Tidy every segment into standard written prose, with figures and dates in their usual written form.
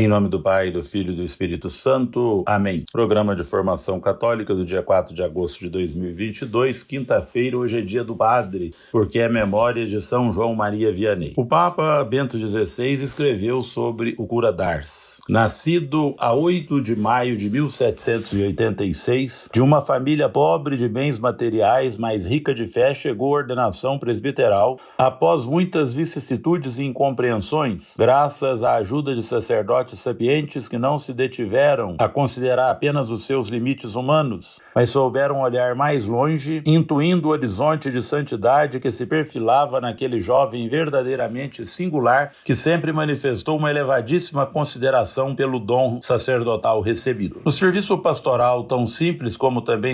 Em nome do Pai, do Filho e do Espírito Santo. Amém. Programa de formação católica do dia 4 de agosto de 2022, quinta-feira. Hoje é dia do Padre, porque é memória de São João Maria Vianney. O Papa Bento XVI escreveu sobre o cura d'Ars. Nascido a 8 de maio de 1786, de uma família pobre de bens materiais, mas rica de fé, chegou à ordenação presbiteral após muitas vicissitudes e incompreensões, graças à ajuda de sacerdotes sapientes que não se detiveram a considerar apenas os seus limites humanos, mas souberam olhar mais longe, intuindo o horizonte de santidade que se perfilava naquele jovem verdadeiramente singular que sempre manifestou uma elevadíssima consideração pelo dom sacerdotal recebido. No serviço pastoral tão simples como também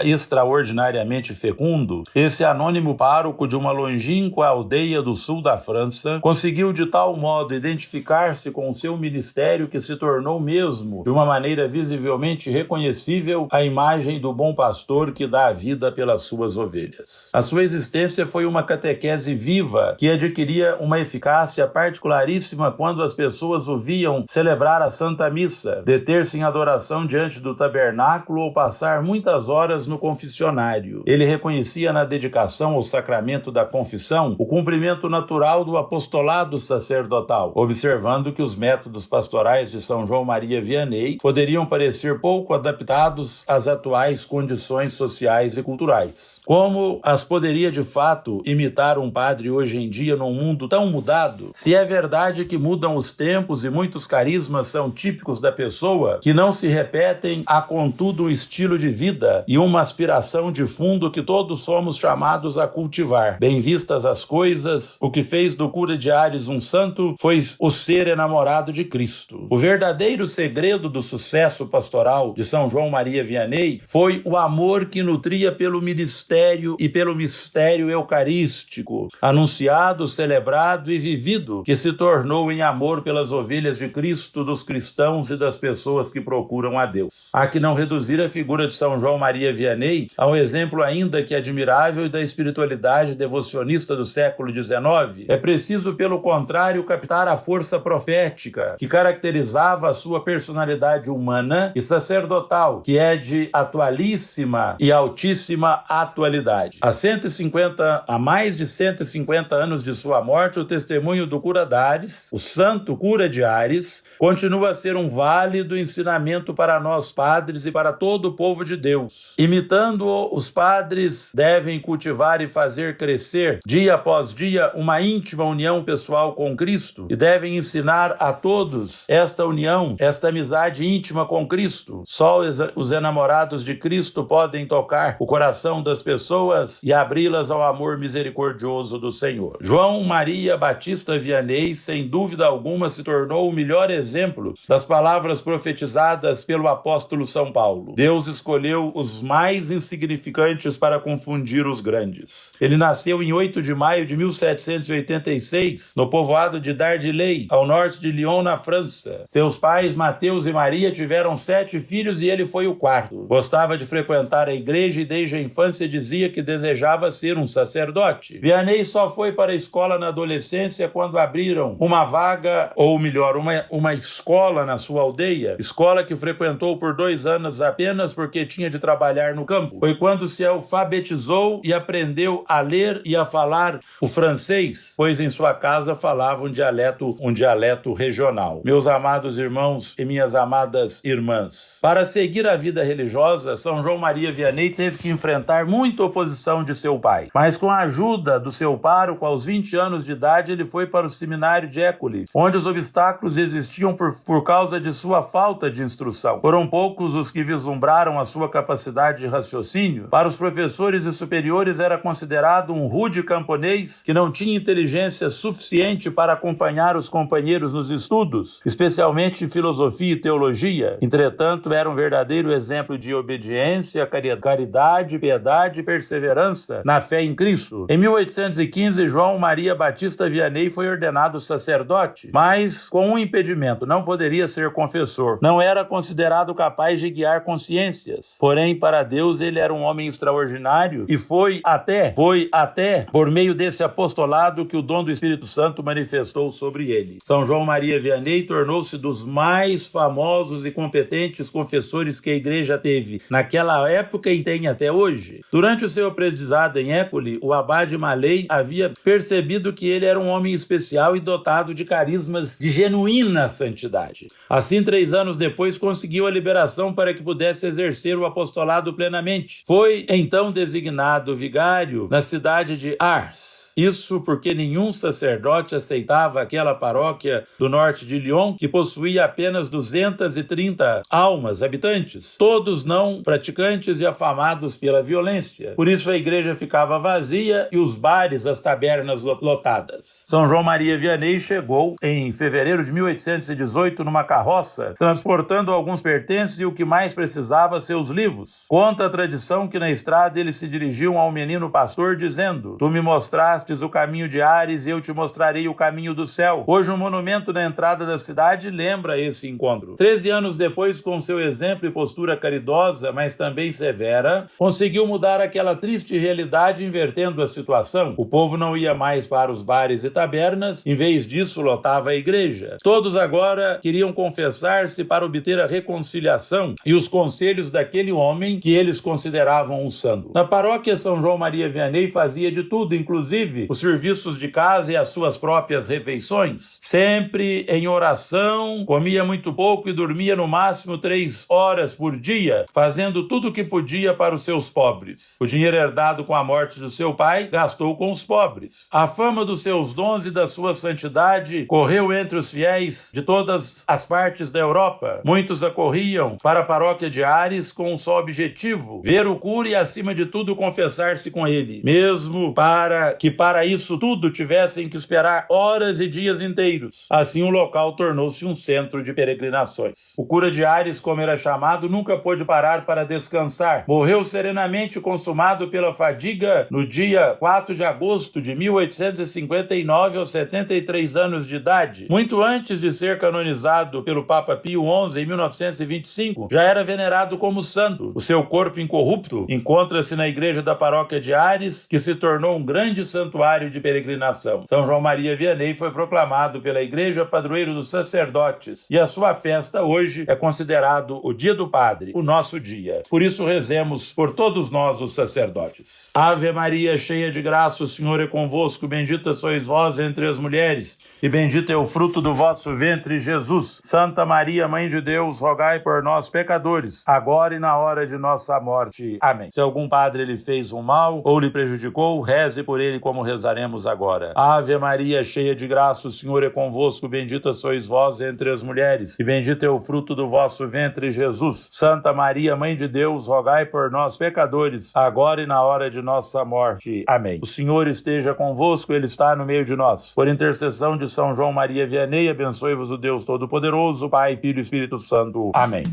extraordinariamente fecundo, esse anônimo pároco de uma longínqua aldeia do sul da França conseguiu de tal modo identificar-se com o seu ministério que se tornou mesmo, de uma maneira visivelmente reconhecível, a imagem do bom pastor que dá a vida pelas suas ovelhas. A sua existência foi uma catequese viva que adquiria uma eficácia particularíssima quando as pessoas o viam celebrar a Santa Missa, deter-se em adoração diante do tabernáculo ou passar muitas horas no confessionário. Ele reconhecia na dedicação ao sacramento da confissão o cumprimento natural do apostolado sacerdotal, observando que os métodos pastorais de São João Maria Vianney poderiam parecer pouco adaptados às atuais condições sociais e culturais. Como as poderia de fato imitar um padre hoje em dia num mundo tão mudado? Se é verdade que mudam os tempos e muitos carismas são típicos da pessoa, que não se repetem, há contudo um estilo de vida e uma aspiração de fundo que todos somos chamados a cultivar. Bem vistas as coisas, o que fez do cura de Ars um santo foi o ser enamorado de Cristo. O verdadeiro segredo do sucesso pastoral de São João Maria Vianney foi o amor que nutria pelo ministério e pelo mistério eucarístico, anunciado, celebrado e vivido, que se tornou em amor pelas ovelhas de Cristo, dos cristãos e das pessoas que procuram a Deus. Há que não reduzir a figura de São João Maria Vianney a um exemplo ainda que admirável da espiritualidade devocionista do século XIX. É preciso, pelo contrário, captar a força profética que caracterizava a sua personalidade humana e sacerdotal, que é de atualíssima e altíssima atualidade. Há mais de 150 anos de sua morte, o testemunho do cura d'Ars, o santo cura de Ars, continua a ser um válido ensinamento para nós padres e para todo o povo de Deus. Imitando-o, os padres devem cultivar e fazer crescer, dia após dia, uma íntima união pessoal com Cristo e devem ensinar a todos esta união, esta amizade íntima com Cristo. Só os enamorados de Cristo podem tocar o coração das pessoas e abri-las ao amor misericordioso do Senhor. João Maria Batista Vianney, sem dúvida alguma, se tornou o melhor exemplo das palavras profetizadas pelo apóstolo São Paulo. Deus escolheu os mais insignificantes para confundir os grandes. Ele nasceu em 8 de maio de 1786, no povoado de Dardilly, ao norte de Lyon, na França. Seus pais, Mateus e Maria, tiveram 7 filhos e ele foi o quarto. Gostava de frequentar a igreja e desde a infância dizia que desejava ser um sacerdote. Vianney só foi para a escola na adolescência quando abriram uma vaga, ou melhor, uma escola na sua aldeia, escola que frequentou por 2 anos apenas porque tinha de trabalhar no campo. Foi quando se alfabetizou e aprendeu a ler e a falar o francês, pois em sua casa falava um dialeto regional. Meus amados irmãos e minhas amadas irmãs, para seguir a vida religiosa, São João Maria Vianney teve que enfrentar muita oposição de seu pai, mas com a ajuda do seu pároco, aos 20 anos de idade, ele foi para o seminário de École, onde os obstáculos existiam por causa de sua falta de instrução. Foram poucos os que vislumbraram a sua capacidade de raciocínio. Para os professores e superiores era considerado um rude camponês que não tinha inteligência suficiente para acompanhar os companheiros nos estudos, especialmente de filosofia e teologia. Entretanto, era um verdadeiro exemplo de obediência, caridade, piedade e perseverança na fé em Cristo. Em 1815, João Maria Batista Vianney foi ordenado sacerdote, mas com um impedimento: não poderia ser confessor. Não era considerado capaz de guiar consciências. Porém, para Deus, ele era um homem extraordinário e foi até por meio desse apostolado que o dom do Espírito Santo manifestou sobre ele. São João Maria Vianney Vianney tornou-se dos mais famosos e competentes confessores que a igreja teve naquela época e tem até hoje. Durante o seu aprendizado em École, o abade Maley havia percebido que ele era um homem especial e dotado de carismas de genuína santidade. Assim, 3 anos depois, conseguiu a liberação para que pudesse exercer o apostolado plenamente. Foi então designado vigário na cidade de Ars. Isso porque nenhum sacerdote aceitava aquela paróquia do norte de Lyon, que possuía apenas 230 almas, habitantes, todos não praticantes e afamados pela violência. Por isso a igreja ficava vazia e os bares, as tabernas lotadas. São João Maria Vianney chegou em fevereiro de 1818 numa carroça, transportando alguns pertences e o que mais precisava, seus livros. Conta a tradição que na estrada eles se dirigiam ao menino pastor dizendo: "Tu me mostraste o caminho de Ares e eu te mostrarei o caminho do céu." Hoje um monumento na entrada da cidade lembra esse encontro. 13 anos depois, com seu exemplo e postura caridosa, mas também severa, conseguiu mudar aquela triste realidade, invertendo a situação. O povo não ia mais para os bares e tabernas, em vez disso lotava a igreja. Todos agora queriam confessar-se para obter a reconciliação e os conselhos daquele homem que eles consideravam um santo. Na paróquia, São João Maria Vianney fazia de tudo, inclusive os serviços de casa e as suas próprias refeições. Sempre em oração, comia muito pouco e dormia no máximo 3 horas por dia, fazendo tudo o que podia para os seus pobres. O dinheiro herdado com a morte do seu pai, gastou com os pobres. A fama dos seus dons e da sua santidade correu entre os fiéis de todas as partes da Europa. Muitos acorriam para a paróquia de Ares com um só objetivo: ver o cura e, acima de tudo, confessar-se com ele, mesmo para isso tudo tivessem que esperar horas e dias inteiros. Assim o local tornou-se um centro de peregrinações. O cura de Ares, como era chamado, nunca pôde parar para descansar. Morreu serenamente, consumado pela fadiga, no dia 4 de agosto de 1859, aos 73 anos de idade. Muito antes de ser canonizado pelo Papa Pio XI, em 1925, já era venerado como santo. O seu corpo incorrupto encontra-se na igreja da paróquia de Ares, que se tornou um grande santuário de peregrinação. São João Maria Vianney foi proclamado pela igreja padroeiro dos sacerdotes e a sua festa hoje é considerado o Dia do Padre, o nosso dia. Por isso rezemos por todos nós, os sacerdotes. Ave Maria, cheia de graça, o Senhor é convosco, bendita sois vós entre as mulheres e bendito é o fruto do vosso ventre, Jesus. Santa Maria, Mãe de Deus, rogai por nós, pecadores, agora e na hora de nossa morte. Amém. Se algum padre lhe fez um mal ou lhe prejudicou, reze por ele como rezaremos agora. Ave Maria, cheia de graça, o Senhor é convosco, bendita sois vós entre as mulheres, e bendito é o fruto do vosso ventre, Jesus. Santa Maria, Mãe de Deus, rogai por nós, pecadores, agora e na hora de nossa morte. Amém. O Senhor esteja convosco, Ele está no meio de nós. Por intercessão de São João Maria Vianney, abençoe-vos o Deus Todo-Poderoso, Pai, Filho e Espírito Santo. Amém.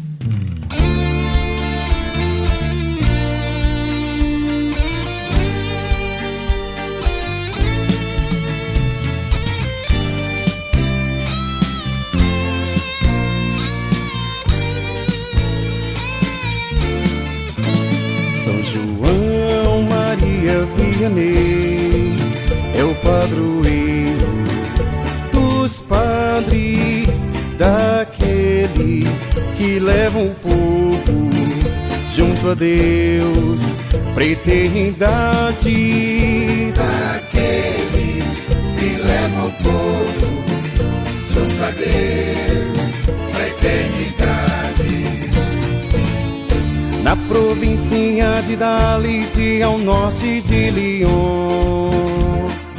João Maria Vianney é o padroeiro dos padres, daqueles que levam o povo junto a Deus pra eternidade. Daqueles que levam o povo junto a Deus pra eternidade. Na província de Dalice, ao norte de Lyon,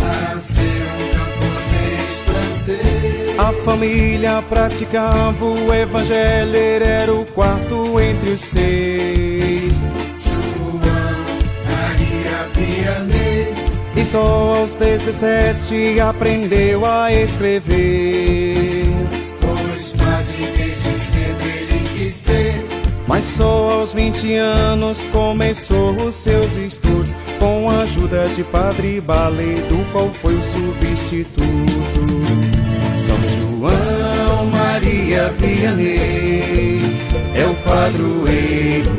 nasceu um camponês francês. a família praticava o evangelho, ele era o quarto entre os 6. João Maria Vianney, E só aos 17 aprendeu a escrever. pois padre desde cedo ele quis ser. Mas só aos 20 anos começou os seus estudos, com a ajuda de Padre Balé, do qual foi o substituto. São João Maria Vianney é o padroeiro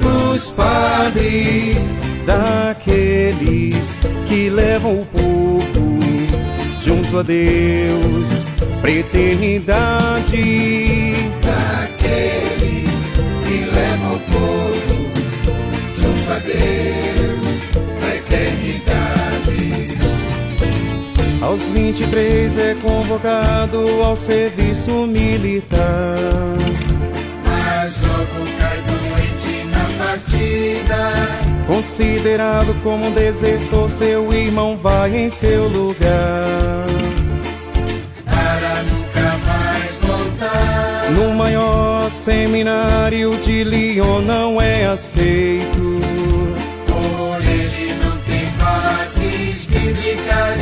dos padres, daqueles que levam o povo junto a Deus pra pra eternidade. Daqueles que levam o povo junto a Deus pra eternidade. Aos 23 é convocado ao serviço militar, Mas logo cai doente na partida. considerado como um desertor, seu irmão vai em seu lugar. Para nunca mais voltar. No maior seminário de Lyon não é aceito, Por ele não tem bases bíblicas.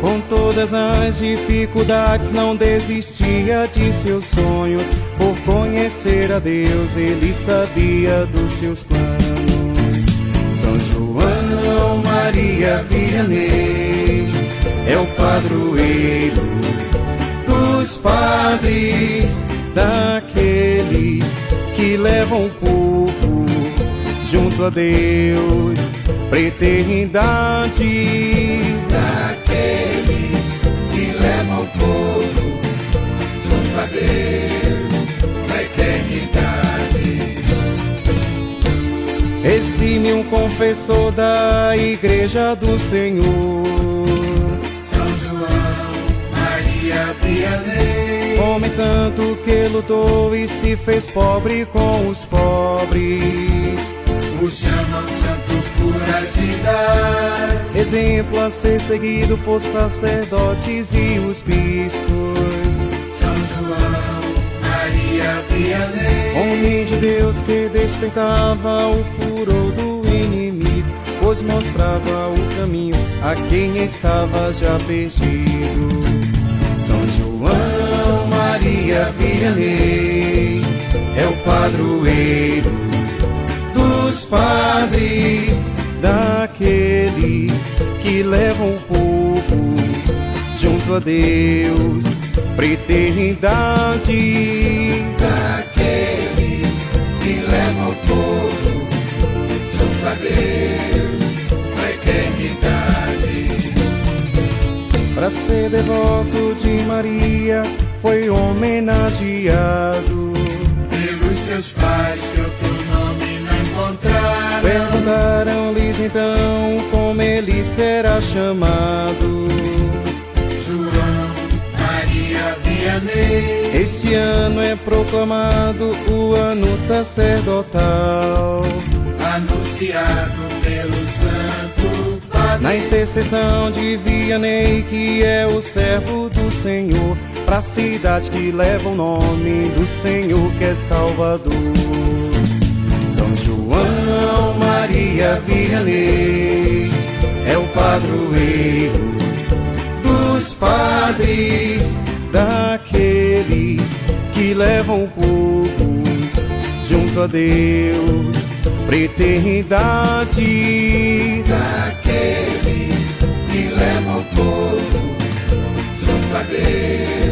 com todas as dificuldades não desistia de seus sonhos. Por conhecer a Deus ele sabia dos seus planos. São João Maria Vianney é o padroeiro dos padres, daqueles que levam o povo junto a Deus pra eternidade. Daqueles que levam o povo junto a Deus pra eternidade. Exime um confessor da Igreja do Senhor, São João Maria Vianney, homem santo que lutou e se fez pobre com os pobres, o chamam santo cura de dar. exemplo a ser seguido por sacerdotes e os bispos. São João Maria Vianney, Homem de Deus que despertava o furor do inimigo, pois mostrava o caminho a quem estava já perdido. São João Maria Vianney é o padroeiro dos padres, daqueles que levam o povo junto a Deus pra eternidade. daqueles que levam o povo junto a Deus pra eternidade. Pra ser devoto de Maria foi homenageado. Pelos seus pais que outro nome não encontraram. Perguntaram-lhes então como ele será chamado. João Maria Vianney, Este ano é proclamado o ano sacerdotal. anunciado pelo Santo Padre. Na intercessão de Vianney, que é o servo do Senhor, pra cidade que leva o nome do Senhor, que é Salvador. São João Maria Vianney é o padroeiro dos padres, daqueles que levam o povo junto a Deus pra eternidade. Daqueles que levam o povo junto a Deus